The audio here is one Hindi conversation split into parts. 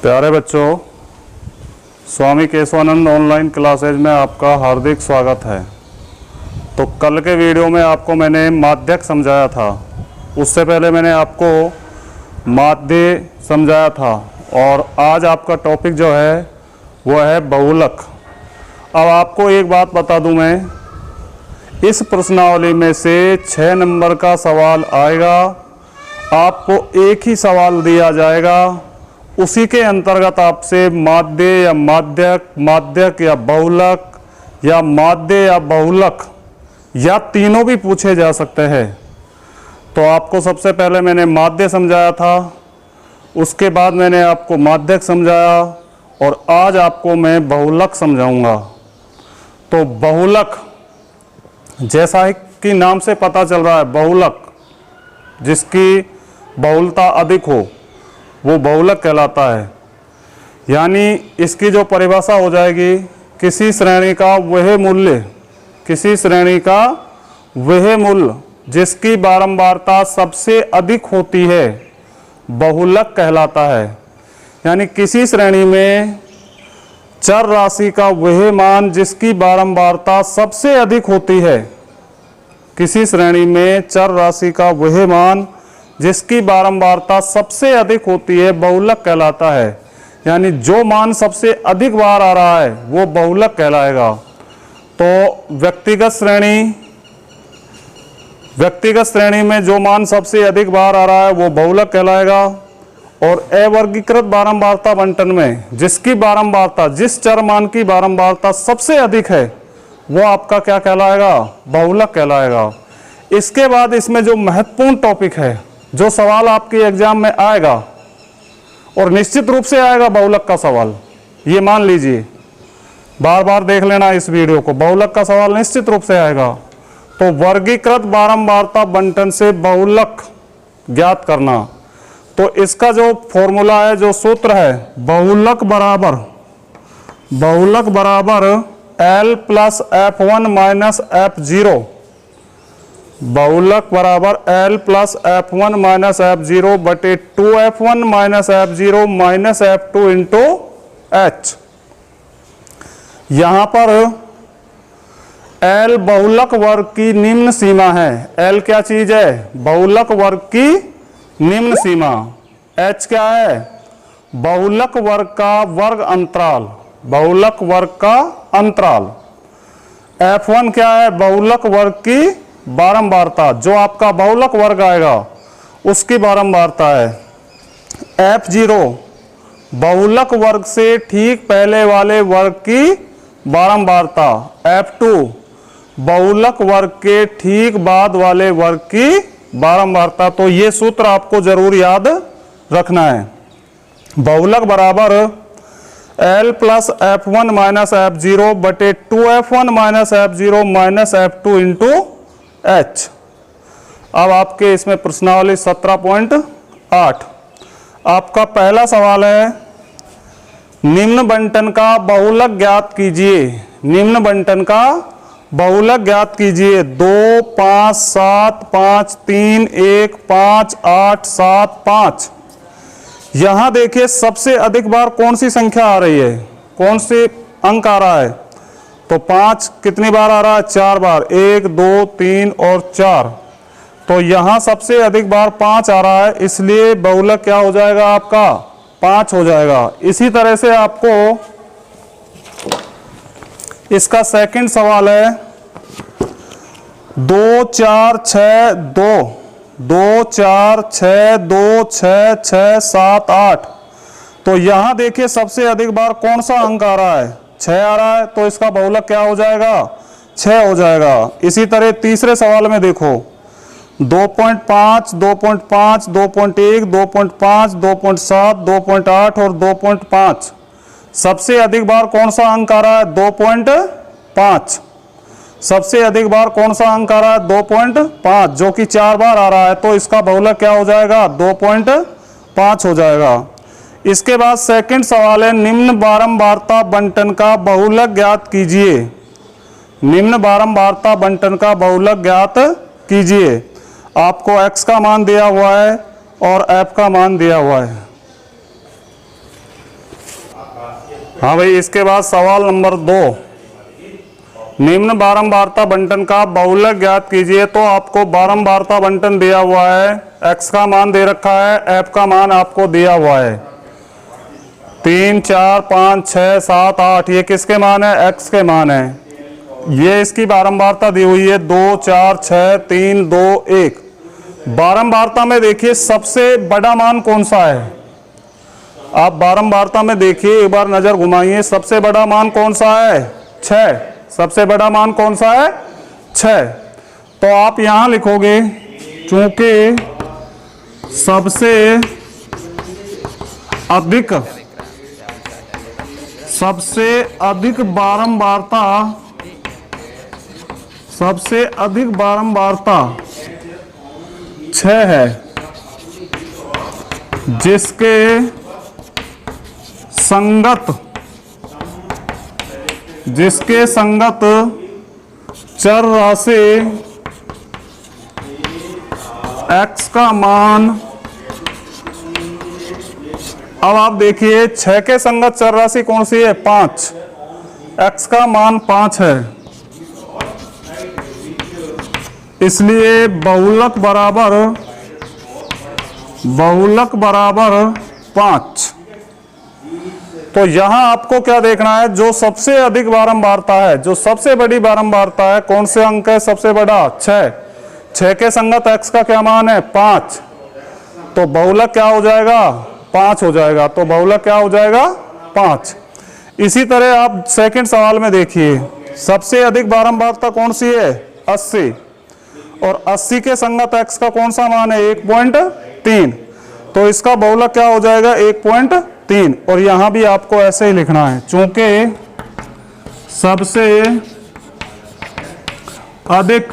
प्यारे बच्चों, स्वामी केशवानंद ऑनलाइन क्लासेज में आपका हार्दिक स्वागत है। तो कल के वीडियो में आपको मैंने माध्यक समझाया था, उससे पहले मैंने आपको माध्य समझाया था और आज आपका टॉपिक जो है वो है बहुलक। अब आपको एक बात बता दूं, मैं इस प्रश्नावली में से 6 नंबर का सवाल आएगा। आपको एक ही सवाल दिया जाएगा, उसी के अंतर्गत आपसे माध्य या माध्यक, माध्यक या बहुलक या माध्य या बहुलक या तीनों भी पूछे जा सकते हैं। तो आपको सबसे पहले मैंने माध्य समझाया था, उसके बाद मैंने आपको माध्यक समझाया और आज आपको मैं बहुलक समझाऊंगा। तो बहुलक, जैसा कि नाम से पता चल रहा है, बहुलक जिसकी बहुलता अधिक हो वो बहुलक कहलाता है। यानी इसकी जो परिभाषा हो जाएगी, किसी श्रेणी का वह मूल्य, किसी श्रेणी का वह मूल्य जिसकी बारंबारता सबसे अधिक होती है, बहुलक कहलाता है। यानी किसी श्रेणी में चर राशि का वह मान जिसकी बारंबारता सबसे अधिक होती है, किसी श्रेणी में चर राशि का वह मान जिसकी बारंबारता सबसे अधिक होती है, बहुलक कहलाता है। यानी जो मान सबसे अधिक बार आ रहा है वो बहुलक कहलाएगा। तो व्यक्तिगत श्रेणी में जो मान सबसे अधिक बार आ रहा है वो बहुलक कहलाएगा। और अवर्गीकृत बारंबारता बंटन में जिसकी बारंबारता, जिस चर मान की बारंबारता सबसे अधिक है वो आपका क्या कहलाएगा? बहुलक कहलाएगा। इसके बाद इसमें जो महत्वपूर्ण टॉपिक है, जो सवाल आपके एग्जाम में आएगा और निश्चित रूप से आएगा बहुलक का सवाल, ये मान लीजिए, बार बार देख लेना इस वीडियो को, बहुलक का सवाल निश्चित रूप से आएगा। तो वर्गीकृत बारंबारता बंटन से बहुलक ज्ञात करना। तो इसका जो फॉर्मूला है, जो सूत्र है, बहुलक बराबर L plus F1 minus F0, बहुलक बराबर L plus F1 minus F0 बटे 2F1 minus F0 minus F2 into H। यहां पर L बहुलक वर्ग की निम्न सीमा है। L क्या चीज है? बहुलक वर्ग की निम्न सीमा। H क्या है? बहुलक वर्ग का वर्ग अंतराल, बहुलक वर्ग का अंतराल। F1 क्या है? बहुलक वर्ग की बारंबारता, जो आपका बहुलक वर्ग आएगा उसकी बारंबारता है। F0 बहुलक वर्ग से ठीक पहले वाले वर्ग की बारंबारता। F2 बहुलक वर्ग के ठीक बाद वाले वर्ग की बारंबारता। तो ये सूत्र आपको जरूर याद रखना है। बहुलक बराबर L plus F1 minus F0 बटे 2F1 minus F0 minus F2 into H। अब आपके इसमें प्रश्नावली 17.8, आपका पहला सवाल है, निम्न बंटन का बहुलक ज्ञात कीजिए। निम्न बंटन का बहुलक ज्ञात कीजिए। 2 5 7 5 3 1 5 8 7 5। यहां देखिए सबसे अधिक बार कौन सी संख्या आ रही है, कौन सी अंक आ रहा है? तो 5 कितनी बार आ रहा है? 4 बार, 1 2 3 और 4। तो यहां सबसे अधिक बार 5 आ रहा है, इसलिए बहुलक क्या हो जाएगा आपका? 5 हो जाएगा। इसी तरह से आपको इसका सेकंड सवाल है, 2 4 6 2 2 4 6 2 6 6 7 8। तो यहां देखिए सबसे अधिक बार कौन सा अंक आ रहा है? 6 आ रहा है, तो इसका बहुलक क्या हो जाएगा? 6 हो जाएगा। इसी तरह तीसरे सवाल में देखो, 2.5 2.5 2.1 2.5 2.7 2.8 और 2.5। सबसे अधिक बार कौन सा अंक आ रहा है? 2.5। सबसे अधिक बार कौन सा अंक आ रहा है? 2.5, जो कि 4 बार आ रहा है। तो इसका बहुलक क्या हो जाएगा? 2.5 हो जाएगा। इसके बाद सेकंड सवाल है, निम्न बारंबारता बंटन का बहुलक ज्ञात कीजिए। निम्न बारंबारता बंटन का बहुलक ज्ञात कीजिए। आपको x का मान दिया हुआ है और f का मान दिया हुआ है। हाँ भाई, इसके बाद सवाल नंबर 2, निम्न बारंबारता बंटन का बहुलक ज्ञात कीजिए। तो आपको बारंबारता बंटन दिया हुआ है, x का मान दे रखा है, f का मान आपको दिया हुआ है 3, 4, 5, 6, 7, 8। ये किसके मान है? x के मान है। ये इसकी बारंबारता दी हुई है 2, 4, 6, 3, 2, 1। बारंबारता में देखिए सबसे बड़ा मान कौन सा है? आप बारंबारता में देखिए, एक बार नजर घुमाइए, सबसे बड़ा मान कौन सा है? 6। सबसे बड़ा मान कौन सा है? 6। तो आप यहां लिखोगे, चूंकि सबसे अधिक बारंबारता 6 है, जिसके संगत चर राशि x का मान। अब आप देखिए 6 के संगत चर राशि कौन सी है? 5। x का मान 5 है, इसलिए बहुलक बराबर 5। तो यहां आपको क्या देखना है? जो सबसे अधिक बारंबारता है, जो सबसे बड़ी बारंबारता है, कौन से अंक है सबसे बड़ा? 6। 6 के संगत x का क्या मान है? 5। तो बहुलक क्या हो जाएगा? 5 हो जाएगा। तो बहुलक क्या हो जाएगा? 5। इसी तरह आप सेकंड सवाल में देखिए, सबसे अधिक बारंबारता कौन सी है? 80। और 80 के संगत x का कौन सा मान है? 1.3। तो इसका बहुलक क्या हो जाएगा? 1.3। और यहां भी आपको ऐसे ही लिखना है, चूंकि सबसे अधिक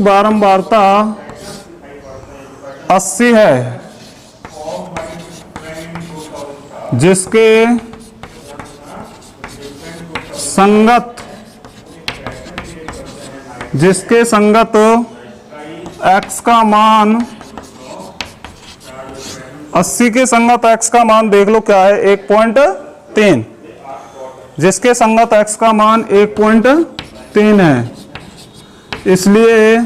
बारंबारता 80 है, जिसके संगत x का मान 80 के संगत x का मान देख लो क्या है? 1.3। जिसके संगत x का मान 1.3 है, इसलिए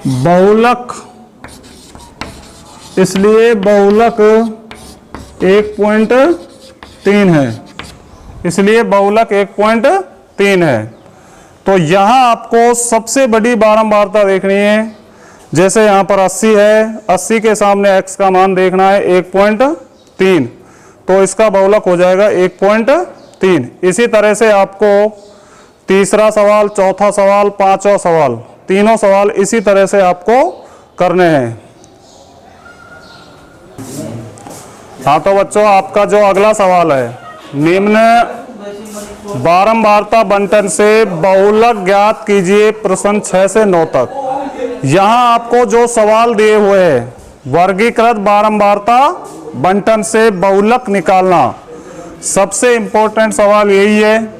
बहुलक 1.3 है। इसलिए बहुलक 1.3 है। तो यहां आपको सबसे बड़ी बारंबारता देखनी है। जैसे यहां पर 80 है, 80 के सामने x का मान देखना है 1.3, तो इसका बहुलक हो जाएगा 1.3। इसी तरह से आपको तीसरा सवाल, चौथा सवाल, पांचवा सवाल, तीनों सवाल इसी तरह से आपको करने हैं। हाँ तो बच्चों, आपका जो अगला सवाल है, निम्न बारंबारता बंटन से बहुलक ज्ञात कीजिए, प्रश्न 6 से 9 तक। यहां आपको जो सवाल दिए हुए हैं, वर्गीकृत बारंबारता बंटन से बहुलक निकालना, सबसे इंपॉर्टेंट सवाल यही है।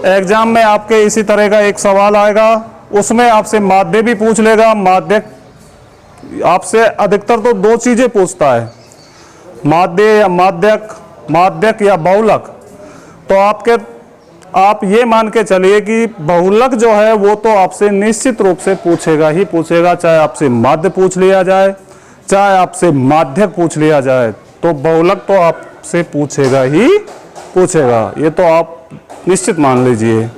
एग्जाम में आपके इसी तरह का एक सवाल आएगा, उसमें आपसे माध्य भी पूछ लेगा। माध्य आपसे अधिकतर तो 2 चीजें पूछता है, माध्य या माध्यक या बहुलक। तो आप ये मान के चलिए कि बहुलक जो है वो तो आपसे निश्चित रूप से पूछेगा ही पूछेगा, चाहे आपसे माध्य पूछ लिया जाए, चाहे आपसे माध्यक पूछ लिया जाए, तो बहुलक तो आपसे पूछेगा ही पूछेगा। ये तो आप निश्चित मान लीजिए।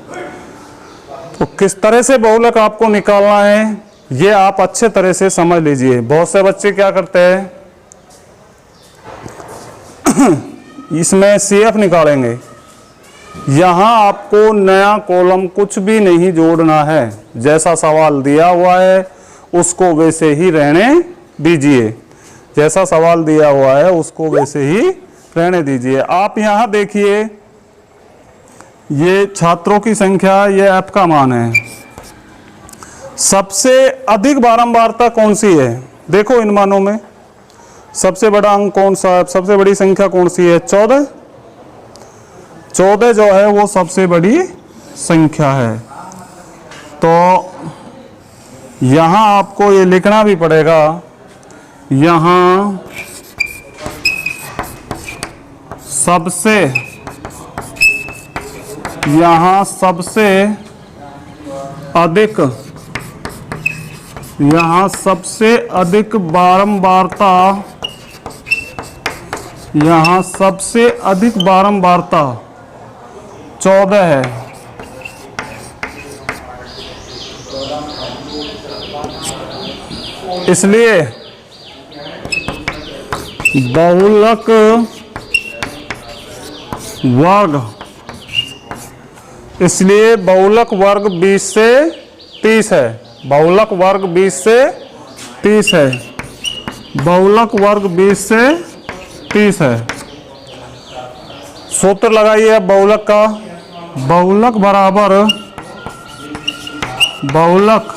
तो किस तरह से बहुलक आपको निकालना है, ये आप अच्छे तरह से समझ लीजिए। बहुत से बच्चे क्या करते हैं, इसमें CF निकालेंगे। यहां आपको नया कॉलम कुछ भी नहीं जोड़ना है, जैसा सवाल दिया हुआ है उसको वैसे ही रहने दीजिए। जैसा सवाल दिया हुआ है उसको वैसे ही रहने दीजिए। आप यहां देखिए, ये छात्रों की संख्या, ये f का मान है। सबसे अधिक बारंबारता कौन सी है? देखो इन मानों में सबसे बड़ा अंक कौन सा है, सबसे बड़ी संख्या कौन सी है? 14। 14 जो है वो सबसे बड़ी संख्या है। तो यहाँ आपको ये लिखना भी पड़ेगा, यहाँ सबसे अधिक, यहाँ सबसे अधिक बारंबारता, यहाँ सबसे अधिक बारंबारता 14 है। इसलिए बहुलक वर्ग, इसलिए बहुलक वर्ग 20 से 30 है। बहुलक वर्ग 20 से 30 है। बहुलक वर्ग 20 से 30 है। सूत्र लगाइए अब बहुलक का। बहुलक बराबर बहुलक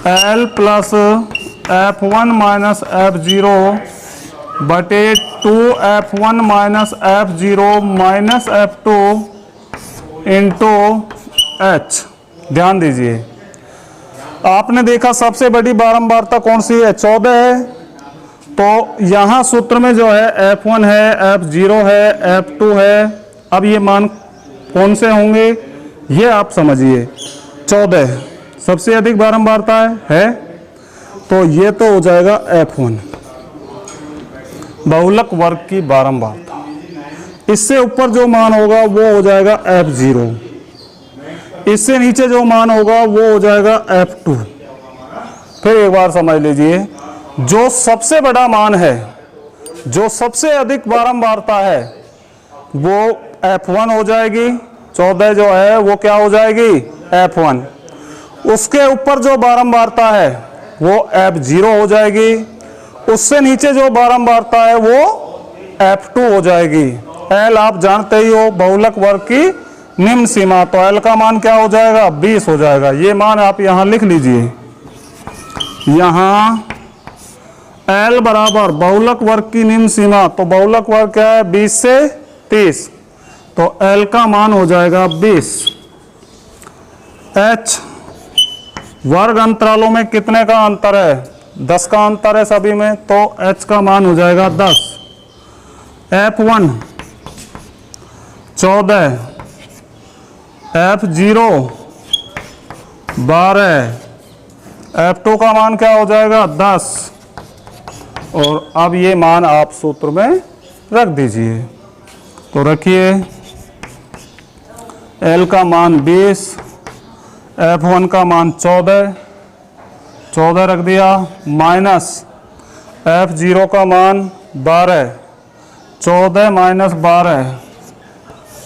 L plus F1 minus F0 बटे 2F1 minus F0 minus F2 into H। ध्यान दीजिए, आपने देखा सबसे बड़ी बारंबारता कौन सी है? 14 है। तो यहाँ सूत्र में जो है F1 है, F0 है, F2 है। अब ये मान कौन से होंगे ये आप समझिए। 14 सबसे अधिक बारंबारता है तो ये तो हो जाएगा F1 बहुलक वर्ग की बारंबारता। इससे ऊपर जो मान होगा वो हो जाएगा F0, इससे नीचे जो मान होगा वो हो जाएगा F2। फिर एक बार समझ लीजिए, जो सबसे बड़ा मान है, जो सबसे अधिक बारंबारता है वो F1 हो जाएगी। 14 जो है वो क्या हो जाएगी? F1। उसके ऊपर जो बारंबारता है वो F0 हो जाएगी। उससे नीचे जो बारंबारता है वो F2 हो जाएगी। L आप जानते ही हो बहुलक वर्ग की निम्न सीमा, तो L का मान क्या हो जाएगा? 20 हो जाएगा। ये मान आप यहां लिख लीजिए। यहां L बराबर बहुलक वर्ग की निम्न सीमा, तो बहुलक वर्ग क्या है? 20 से 30, तो L का मान हो जाएगा 20। H वर्ग अंतरालों में कितने का अंतर है? 10 का अंतर है सभी में, तो H का मान हो जाएगा 10। F1 14, F0 12, F2 का मान क्या हो जाएगा? 10। और अब ये मान आप सूत्र में रख दीजिए। तो रखिए, L का मान 20, F1 का मान 14 रख दिया, माइनस F0 का मान 12, 14 माइनस 12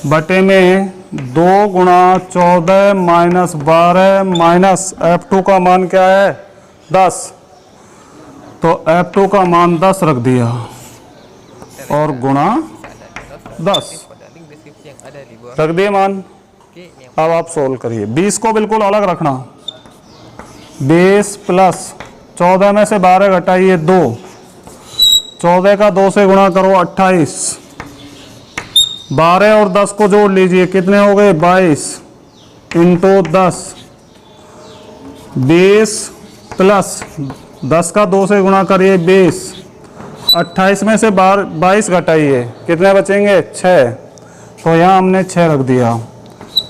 बटे में 2 गुणा 14 माइनस 12 माइनस F2 का मान क्या है? 10। तो F2 का मान 10 रख दिया और गुणा 10 रख दिए मान। अब आप सोल्व करिए। 20 को बिल्कुल अलग रखना। 20 प्लस 14 में से 12 घटाइए 2, 14 का 2 से गुणा करो 28, 12 और 10 को जोड़ लीजिए, कितने हो गए? 22 इंटू 10। 20 प्लस 10 का 2 से गुणा करिए 20, 28 में से 22 घटाइए, कितने बचेंगे? 6। तो यहाँ हमने 6 रख दिया।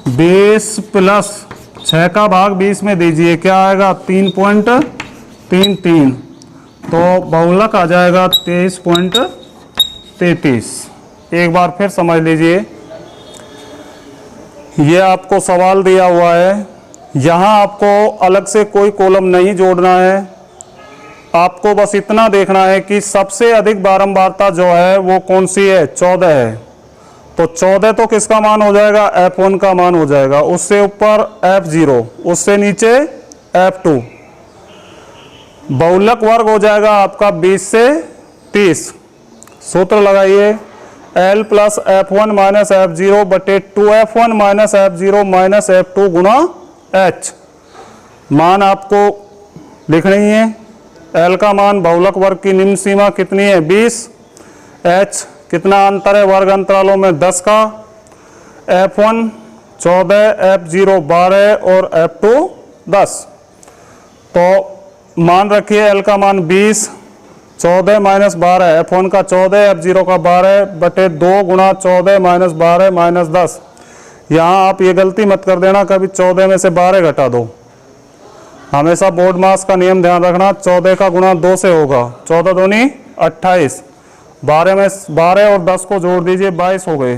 20 प्लस 6 का भाग 20 में दीजिए, क्या आएगा? 3.33। तो बहुलक आ जाएगा 23.33। एक बार फिर समझ लीजिए, ये आपको सवाल दिया हुआ है, यहाँ आपको अलग से कोई कॉलम नहीं जोड़ना है। आपको बस इतना देखना है कि सबसे अधिक बारंबारता जो है वो कौन सी है? 14 है। तो 14 तो किसका मान हो जाएगा? F1 का मान हो जाएगा। उससे ऊपर F0, उससे नीचे F2। बहुलक वर्ग हो जाएगा आपका 20 से 30। सूत्र लगाइए, L plus F1 minus F0 बटे 2F1 minus F0 minus F2 गुणा H। मान आपको लिखनी है। L का मान बहुलक वर्ग की निम्न सीमा कितनी है? 20। H कितना अंतर है वर्ग अंतरालों में? 10 का। F1 14, F0 12 और F2 10। तो मान रखिए L का मान 20, 14 माइनस 12, F1 का 14, F0 का 12 बटे 2 गुणा 14 माइनस 12 माइनस 10। यहाँ आप ये गलती मत कर देना कभी 14 में से 12 घटा दो। हमेशा बोर्ड मास का नियम ध्यान रखना, 14 का गुणा 2 से होगा, 14 दूनी 28, 12 में 12 और 10 को जोड़ दीजिए 22 हो गए।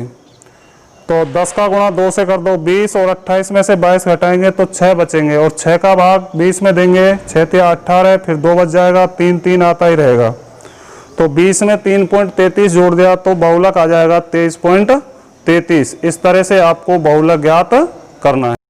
तो 10 का गुणा 2 से कर दो 20 और 28 में से 22 घटाएंगे तो 6 बचेंगे और 6 का भाग 20 में देंगे, 6 × 18, फिर 2 बच जाएगा, 3 3 आता ही रहेगा। तो 20 में 3.33 जोड़ दिया तो बहुलक आ जाएगा 23.33। इस तरह से आपको बहुलक ज्ञात करना है।